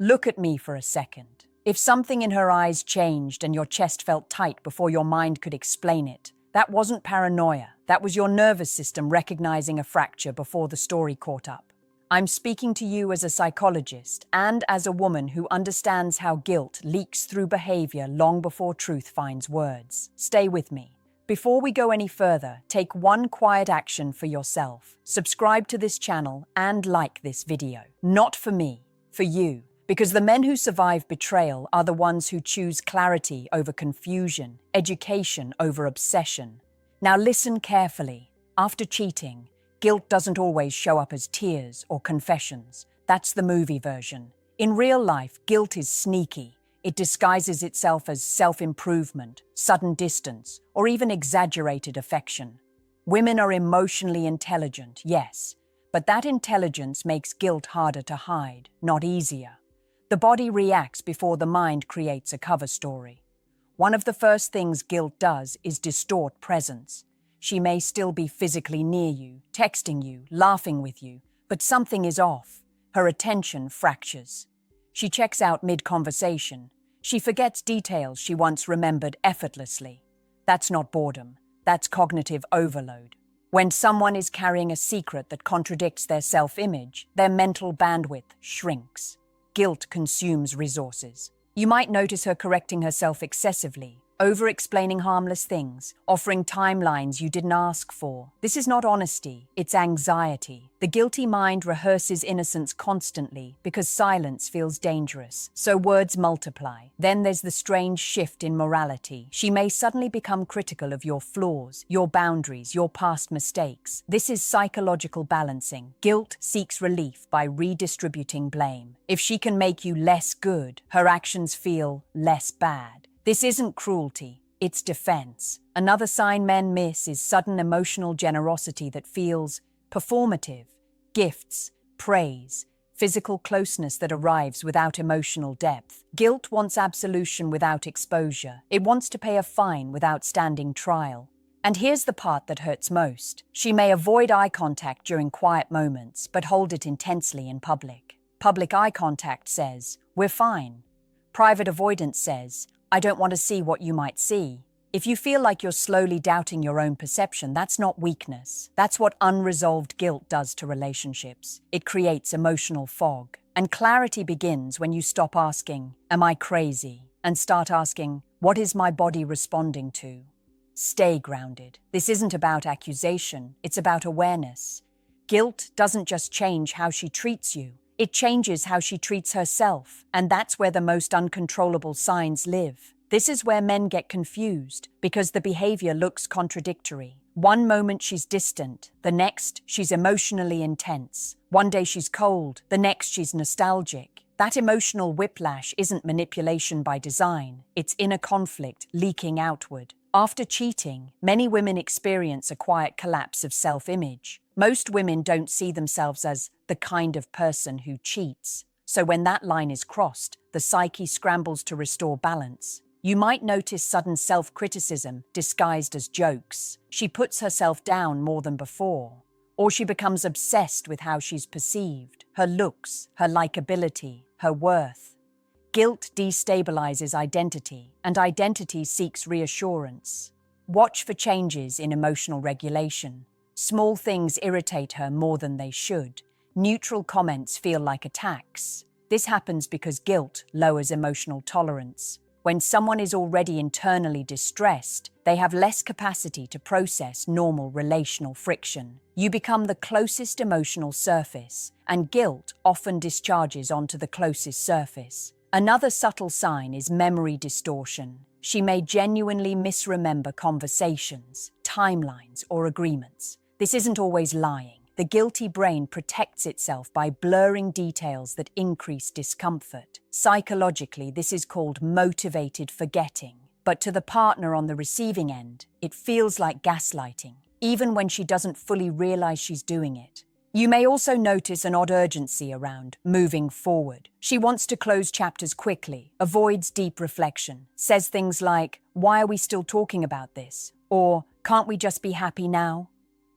Look at me for a second. If something in her eyes changed and your chest felt tight before your mind could explain it, that wasn't paranoia. That was your nervous system recognizing a fracture before the story caught up. I'm speaking to you as a psychologist and as a woman who understands how guilt leaks through behavior long before truth finds words. Stay with me. Before we go any further, take one quiet action for yourself. Subscribe to this channel and like this video. Not for me, for you. Because the men who survive betrayal are the ones who choose clarity over confusion, education over obsession. Now listen carefully. After cheating, guilt doesn't always show up as tears or confessions. That's the movie version. In real life, guilt is sneaky. It disguises itself as self-improvement, sudden distance, or even exaggerated affection. Women are emotionally intelligent, yes, but that intelligence makes guilt harder to hide, not easier. The body reacts before the mind creates a cover story. One of the first things guilt does is distort presence. She may still be physically near you, texting you, laughing with you, but something is off. Her attention fractures. She checks out mid-conversation. She forgets details she once remembered effortlessly. That's not boredom. That's cognitive overload. When someone is carrying a secret that contradicts their self-image, their mental bandwidth shrinks. Guilt consumes resources. You might notice her correcting herself excessively, over-explaining harmless things, offering timelines you didn't ask for. This is not honesty, it's anxiety. The guilty mind rehearses innocence constantly because silence feels dangerous, so words multiply. Then there's the strange shift in morality. She may suddenly become critical of your flaws, your boundaries, your past mistakes. This is psychological balancing. Guilt seeks relief by redistributing blame. If she can make you less good, her actions feel less bad. This isn't cruelty, it's defense. Another sign men miss is sudden emotional generosity that feels performative, gifts, praise, physical closeness that arrives without emotional depth. Guilt wants absolution without exposure. It wants to pay a fine without standing trial. And here's the part that hurts most. She may avoid eye contact during quiet moments, but hold it intensely in public. Public eye contact says, "We're fine." Private avoidance says, "I don't want to see what you might see." If you feel like you're slowly doubting your own perception, that's not weakness. That's what unresolved guilt does to relationships. It creates emotional fog. And clarity begins when you stop asking, "Am I crazy?" and start asking, "What is my body responding to?" Stay grounded. This isn't about accusation, it's about awareness. Guilt doesn't just change how she treats you. It changes how she treats herself, and that's where the most uncontrollable signs live. This is where men get confused, because the behavior looks contradictory. One moment she's distant, the next she's emotionally intense. One day she's cold, the next she's nostalgic. That emotional whiplash isn't manipulation by design, it's inner conflict leaking outward. After cheating, many women experience a quiet collapse of self-image. Most women don't see themselves as the kind of person who cheats. So when that line is crossed, the psyche scrambles to restore balance. You might notice sudden self-criticism disguised as jokes. She puts herself down more than before. Or she becomes obsessed with how she's perceived, her looks, her likability, her worth. Guilt destabilizes identity, and identity seeks reassurance. Watch for changes in emotional regulation. Small things irritate her more than they should. Neutral comments feel like attacks. This happens because guilt lowers emotional tolerance. When someone is already internally distressed, they have less capacity to process normal relational friction. You become the closest emotional surface, and guilt often discharges onto the closest surface. Another subtle sign is memory distortion. She may genuinely misremember conversations, timelines, or agreements. This isn't always lying. The guilty brain protects itself by blurring details that increase discomfort. Psychologically, this is called motivated forgetting. But to the partner on the receiving end, it feels like gaslighting, even when she doesn't fully realize she's doing it. You may also notice an odd urgency around moving forward. She wants to close chapters quickly, avoids deep reflection, says things like, "Why are we still talking about this?" Or, "Can't we just be happy now?"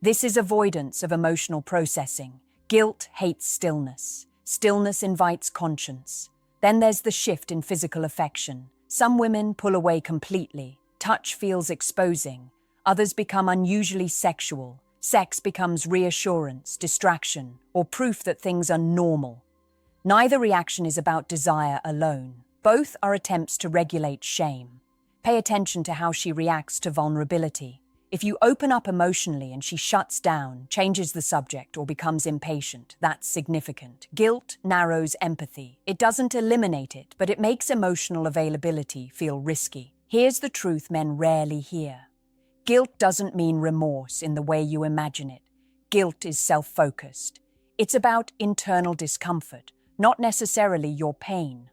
This is avoidance of emotional processing. Guilt hates stillness. Stillness invites conscience. Then there's the shift in physical affection. Some women pull away completely. Touch feels exposing. Others become unusually sexual. Sex becomes reassurance, distraction, or proof that things are normal. Neither reaction is about desire alone. Both are attempts to regulate shame. Pay attention to how she reacts to vulnerability. If you open up emotionally and she shuts down, changes the subject, or becomes impatient, that's significant. Guilt narrows empathy. It doesn't eliminate it, but it makes emotional availability feel risky. Here's the truth men rarely hear. Guilt doesn't mean remorse in the way you imagine it. Guilt is self-focused. It's about internal discomfort, not necessarily your pain.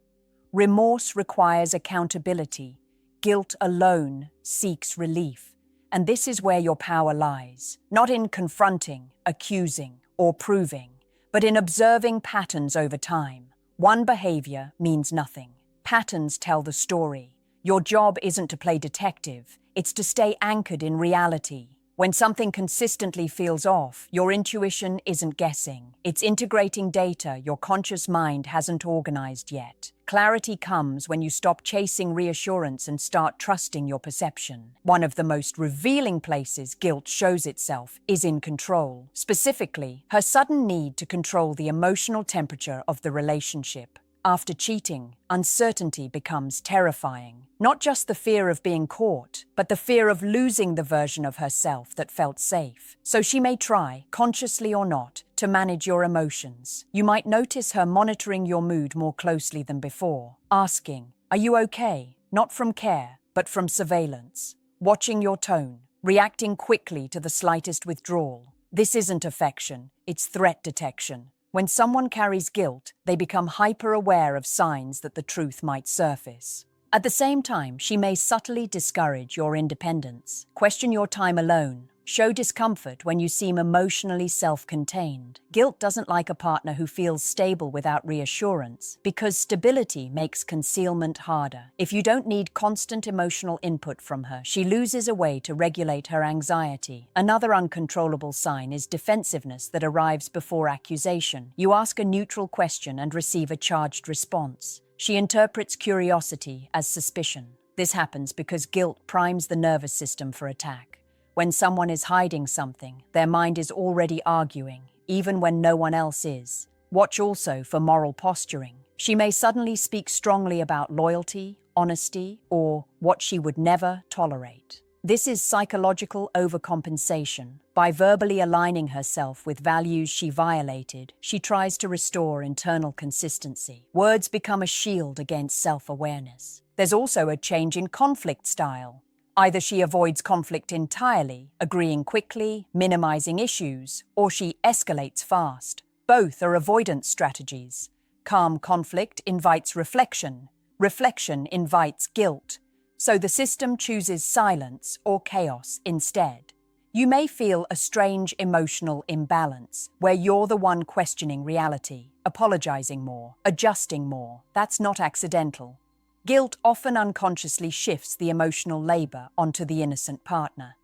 Remorse requires accountability. Guilt alone seeks relief. And this is where your power lies, not in confronting, accusing, or proving, but in observing patterns over time. One behavior means nothing. Patterns tell the story. Your job isn't to play detective, it's to stay anchored in reality. When something consistently feels off, your intuition isn't guessing. It's integrating data your conscious mind hasn't organized yet. Clarity comes when you stop chasing reassurance and start trusting your perception. One of the most revealing places guilt shows itself is in control. Specifically, her sudden need to control the emotional temperature of the relationship. After cheating, uncertainty becomes terrifying. Not just the fear of being caught, but the fear of losing the version of herself that felt safe. So she may try, consciously or not, to manage your emotions. You might notice her monitoring your mood more closely than before, asking, "Are you okay?" Not from care, but from surveillance. Watching your tone, reacting quickly to the slightest withdrawal. This isn't affection, it's threat detection. When someone carries guilt, they become hyper-aware of signs that the truth might surface. At the same time, she may subtly discourage your independence. Question your time alone. Show discomfort when you seem emotionally self-contained. Guilt doesn't like a partner who feels stable without reassurance, because stability makes concealment harder. If you don't need constant emotional input from her, she loses a way to regulate her anxiety. Another uncontrollable sign is defensiveness that arrives before accusation. You ask a neutral question and receive a charged response. She interprets curiosity as suspicion. This happens because guilt primes the nervous system for attack. When someone is hiding something, their mind is already arguing, even when no one else is. Watch also for moral posturing. She may suddenly speak strongly about loyalty, honesty, or what she would never tolerate. This is psychological overcompensation. By verbally aligning herself with values she violated, she tries to restore internal consistency. Words become a shield against self-awareness. There's also a change in conflict style. Either she avoids conflict entirely, agreeing quickly, minimizing issues, or she escalates fast. Both are avoidance strategies. Calm conflict invites reflection. Reflection invites guilt. So the system chooses silence or chaos instead. You may feel a strange emotional imbalance, where you're the one questioning reality, apologizing more, adjusting more. That's not accidental. Guilt often unconsciously shifts the emotional labor onto the innocent partner.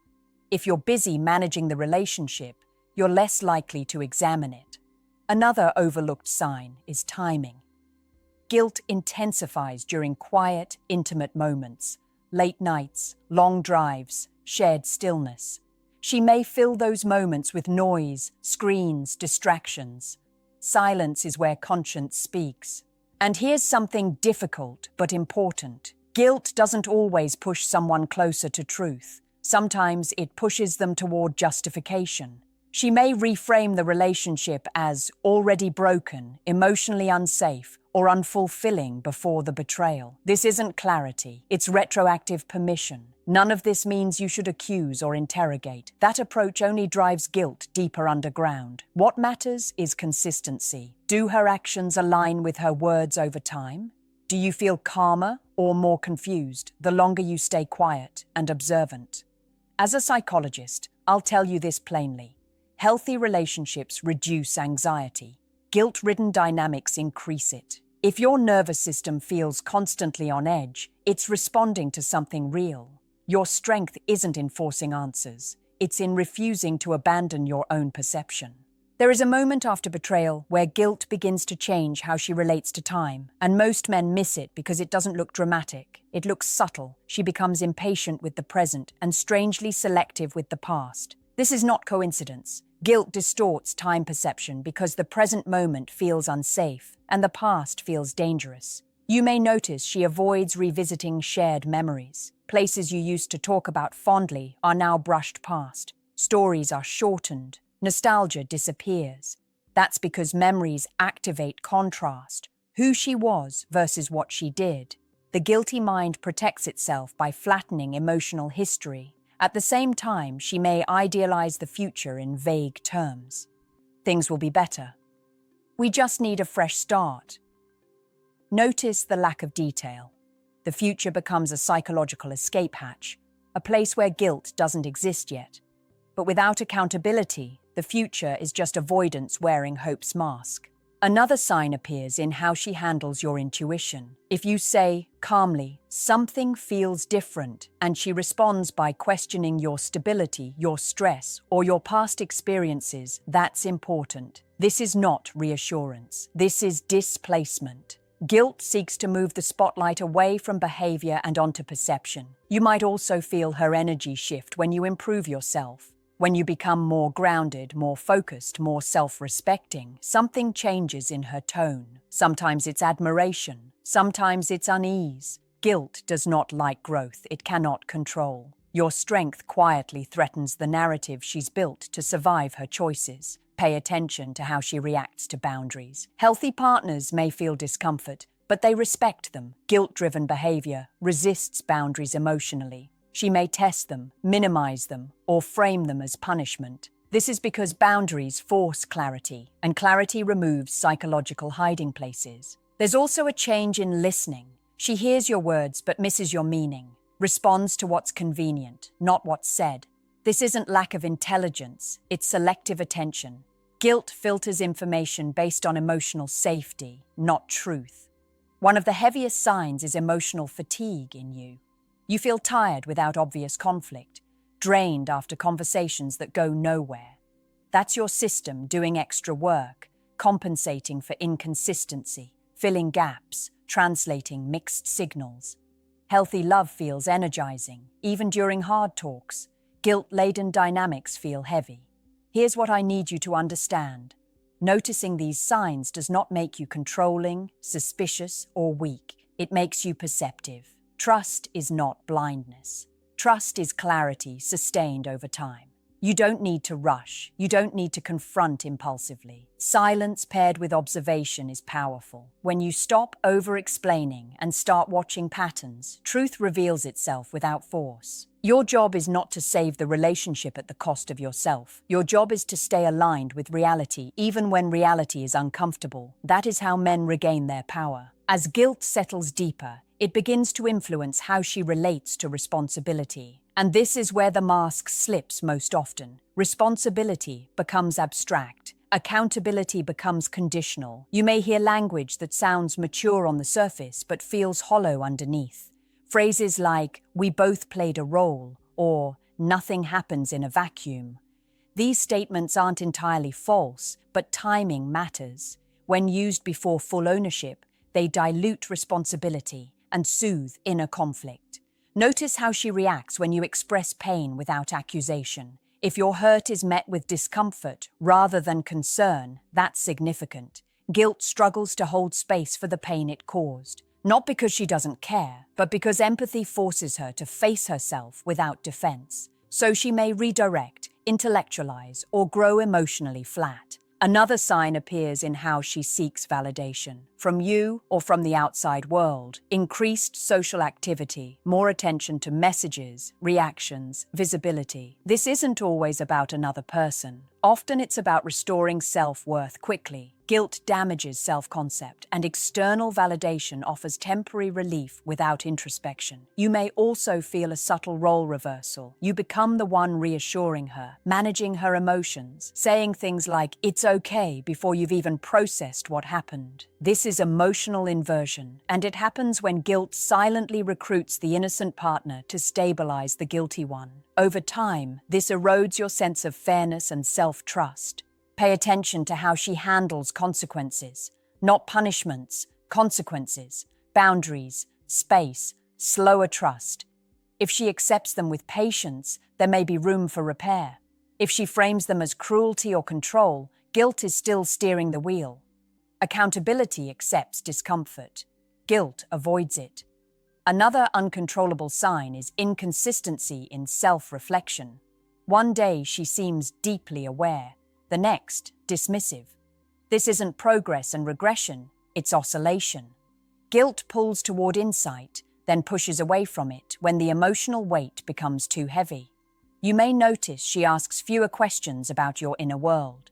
If you're busy managing the relationship, you're less likely to examine it. Another overlooked sign is timing. Guilt intensifies during quiet, intimate moments, late nights, long drives, shared stillness. She may fill those moments with noise, screens, distractions. Silence is where conscience speaks. And here's something difficult but important. Guilt doesn't always push someone closer to truth. Sometimes it pushes them toward justification. She may reframe the relationship as already broken, emotionally unsafe, or unfulfilling before the betrayal. This isn't clarity, it's retroactive permission. None of this means you should accuse or interrogate. That approach only drives guilt deeper underground. What matters is consistency. Do her actions align with her words over time? Do you feel calmer or more confused the longer you stay quiet and observant? As a psychologist, I'll tell you this plainly. Healthy relationships reduce anxiety. Guilt-ridden dynamics increase it. If your nervous system feels constantly on edge, it's responding to something real. Your strength isn't in forcing answers. It's in refusing to abandon your own perception. There is a moment after betrayal where guilt begins to change how she relates to time, and most men miss it because it doesn't look dramatic. It looks subtle. She becomes impatient with the present and strangely selective with the past. This is not coincidence. Guilt distorts time perception because the present moment feels unsafe and the past feels dangerous. You may notice she avoids revisiting shared memories. Places you used to talk about fondly are now brushed past. Stories are shortened. Nostalgia disappears. That's because memories activate contrast, who she was versus what she did. The guilty mind protects itself by flattening emotional history. At the same time, she may idealize the future in vague terms. Things will be better. We just need a fresh start. Notice the lack of detail. The future becomes a psychological escape hatch, a place where guilt doesn't exist yet. But without accountability, the future is just avoidance wearing hope's mask. Another sign appears in how she handles your intuition. If you say, calmly, something feels different, and she responds by questioning your stability, your stress, or your past experiences, that's important. This is not reassurance. This is displacement. Guilt seeks to move the spotlight away from behavior and onto perception. You might also feel her energy shift when you improve yourself. When you become more grounded, more focused, more self-respecting, something changes in her tone. Sometimes it's admiration, sometimes it's unease. Guilt does not like growth, it cannot control. Your strength quietly threatens the narrative she's built to survive her choices. Pay attention to how she reacts to boundaries. Healthy partners may feel discomfort, but they respect them. Guilt-driven behavior resists boundaries emotionally. She may test them, minimize them, or frame them as punishment. This is because boundaries force clarity, and clarity removes psychological hiding places. There's also a change in listening. She hears your words but misses your meaning, responds to what's convenient, not what's said. This isn't lack of intelligence, it's selective attention. Guilt filters information based on emotional safety, not truth. One of the heaviest signs is emotional fatigue in you. You feel tired without obvious conflict, drained after conversations that go nowhere. That's your system doing extra work, compensating for inconsistency, filling gaps, translating mixed signals. Healthy love feels energizing, even during hard talks. Guilt-laden dynamics feel heavy. Here's what I need you to understand. Noticing these signs does not make you controlling, suspicious, or weak. It makes you perceptive. Trust is not blindness. Trust is clarity sustained over time. You don't need to rush. You don't need to confront impulsively. Silence paired with observation is powerful. When you stop over-explaining and start watching patterns, truth reveals itself without force. Your job is not to save the relationship at the cost of yourself. Your job is to stay aligned with reality, even when reality is uncomfortable. That is how men regain their power. As guilt settles deeper, it begins to influence how she relates to responsibility. And this is where the mask slips most often. Responsibility becomes abstract. Accountability becomes conditional. You may hear language that sounds mature on the surface but feels hollow underneath. Phrases like, "we both played a role," or "nothing happens in a vacuum." These statements aren't entirely false, but timing matters. When used before full ownership, they dilute responsibility and soothe inner conflict. Notice how she reacts when you express pain without accusation. If your hurt is met with discomfort rather than concern, that's significant. Guilt struggles to hold space for the pain it caused. Not because she doesn't care, but because empathy forces her to face herself without defense. So she may redirect, intellectualize, or grow emotionally flat. Another sign appears in how she seeks validation, from you or from the outside world. Increased social activity, more attention to messages, reactions, visibility. This isn't always about another person. Often it's about restoring self-worth quickly. Guilt damages self-concept, and external validation offers temporary relief without introspection. You may also feel a subtle role reversal. You become the one reassuring her, managing her emotions, saying things like, "it's okay," before you've even processed what happened. This is emotional inversion, and it happens when guilt silently recruits the innocent partner to stabilize the guilty one. Over time, this erodes your sense of fairness and self-trust. Pay attention to how she handles consequences, not punishments, consequences, boundaries, space, slower trust. If she accepts them with patience, there may be room for repair. If she frames them as cruelty or control, guilt is still steering the wheel. Accountability accepts discomfort. Guilt avoids it. Another uncontrollable sign is inconsistency in self-reflection. One day she seems deeply aware, the next dismissive. This isn't progress and regression, it's oscillation. Guilt pulls toward insight, then pushes away from it when the emotional weight becomes too heavy. You may notice she asks fewer questions about your inner world.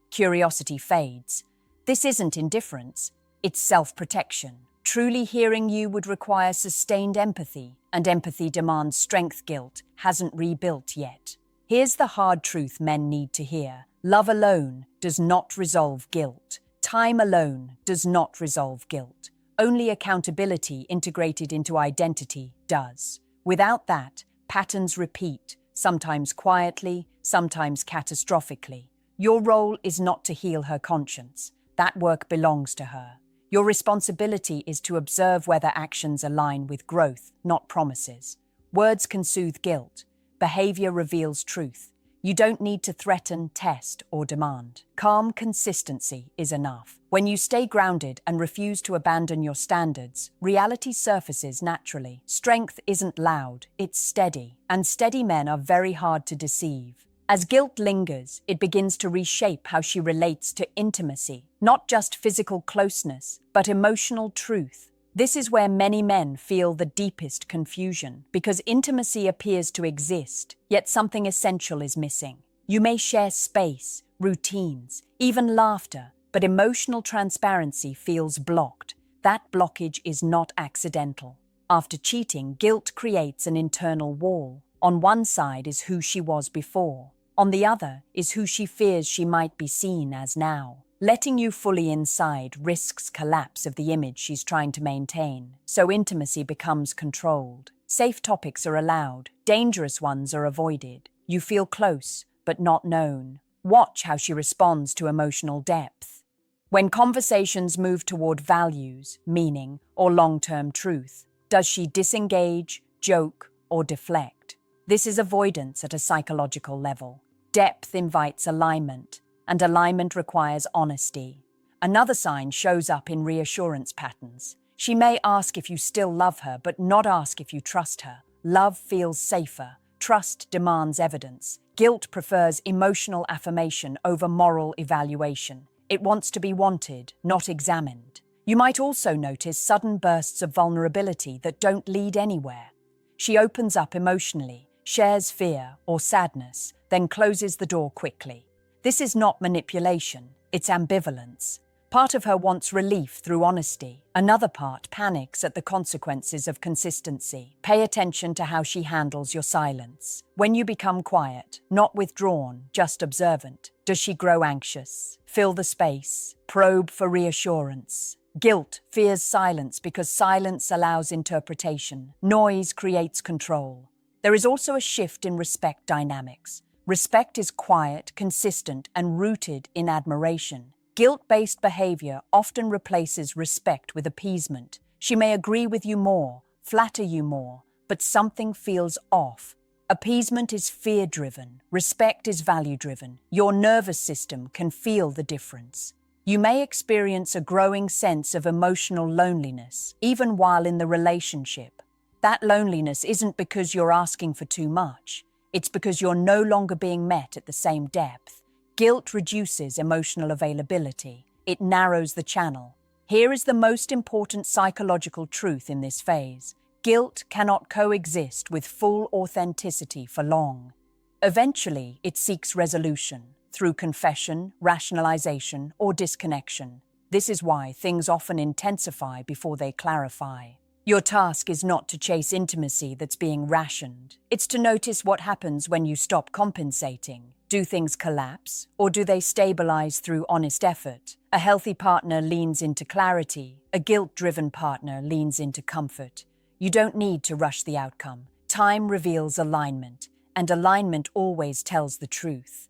Curiosity fades. This isn't indifference, it's self-protection. Truly hearing you would require sustained empathy, and empathy demands strength. Guilt hasn't rebuilt yet. Here's the hard truth men need to hear. Love alone does not resolve guilt. Time alone does not resolve guilt. Only accountability integrated into identity does. Without that, patterns repeat, sometimes quietly, sometimes catastrophically. Your role is not to heal her conscience. That work belongs to her. Your responsibility is to observe whether actions align with growth, not promises. Words can soothe guilt. Behavior reveals truth. You don't need to threaten, test, or demand. Calm consistency is enough. When you stay grounded and refuse to abandon your standards, reality surfaces naturally. Strength isn't loud, it's steady, and steady men are very hard to deceive. As guilt lingers, it begins to reshape how she relates to intimacy, not just physical closeness, but emotional truth. This is where many men feel the deepest confusion, because intimacy appears to exist, yet something essential is missing. You may share space, routines, even laughter, but emotional transparency feels blocked. That blockage is not accidental. After cheating, guilt creates an internal wall. On one side is who she was before. On the other is who she fears she might be seen as now. Letting you fully inside risks collapse of the image she's trying to maintain, so intimacy becomes controlled. Safe topics are allowed, dangerous ones are avoided. You feel close, but not known. Watch how she responds to emotional depth. When conversations move toward values, meaning, or long-term truth, does she disengage, joke, or deflect? This is avoidance at a psychological level. Depth invites alignment, and alignment requires honesty. Another sign shows up in reassurance patterns. She may ask if you still love her, but not ask if you trust her. Love feels safer. Trust demands evidence. Guilt prefers emotional affirmation over moral evaluation. It wants to be wanted, not examined. You might also notice sudden bursts of vulnerability that don't lead anywhere. She opens up emotionally, shares fear or sadness, then closes the door quickly. This is not manipulation, it's ambivalence. Part of her wants relief through honesty. Another part panics at the consequences of consistency. Pay attention to how she handles your silence. When you become quiet, not withdrawn, just observant, does she grow anxious? Fill the space. Probe for reassurance. Guilt fears silence because silence allows interpretation. Noise creates control. There is also a shift in respect dynamics. Respect is quiet, consistent, and rooted in admiration. Guilt-based behavior often replaces respect with appeasement. She may agree with you more, flatter you more, but something feels off. Appeasement is fear-driven. Respect is value-driven. Your nervous system can feel the difference. You may experience a growing sense of emotional loneliness, even while in the relationship. That loneliness isn't because you're asking for too much. It's because you're no longer being met at the same depth. Guilt reduces emotional availability. It narrows the channel. Here is the most important psychological truth in this phase. Guilt cannot coexist with full authenticity for long. Eventually, it seeks resolution through confession, rationalization, or disconnection. This is why things often intensify before they clarify. Your task is not to chase intimacy that's being rationed. It's to notice what happens when you stop compensating. Do things collapse, or do they stabilize through honest effort? A healthy partner leans into clarity. A guilt-driven partner leans into comfort. You don't need to rush the outcome. Time reveals alignment, and alignment always tells the truth.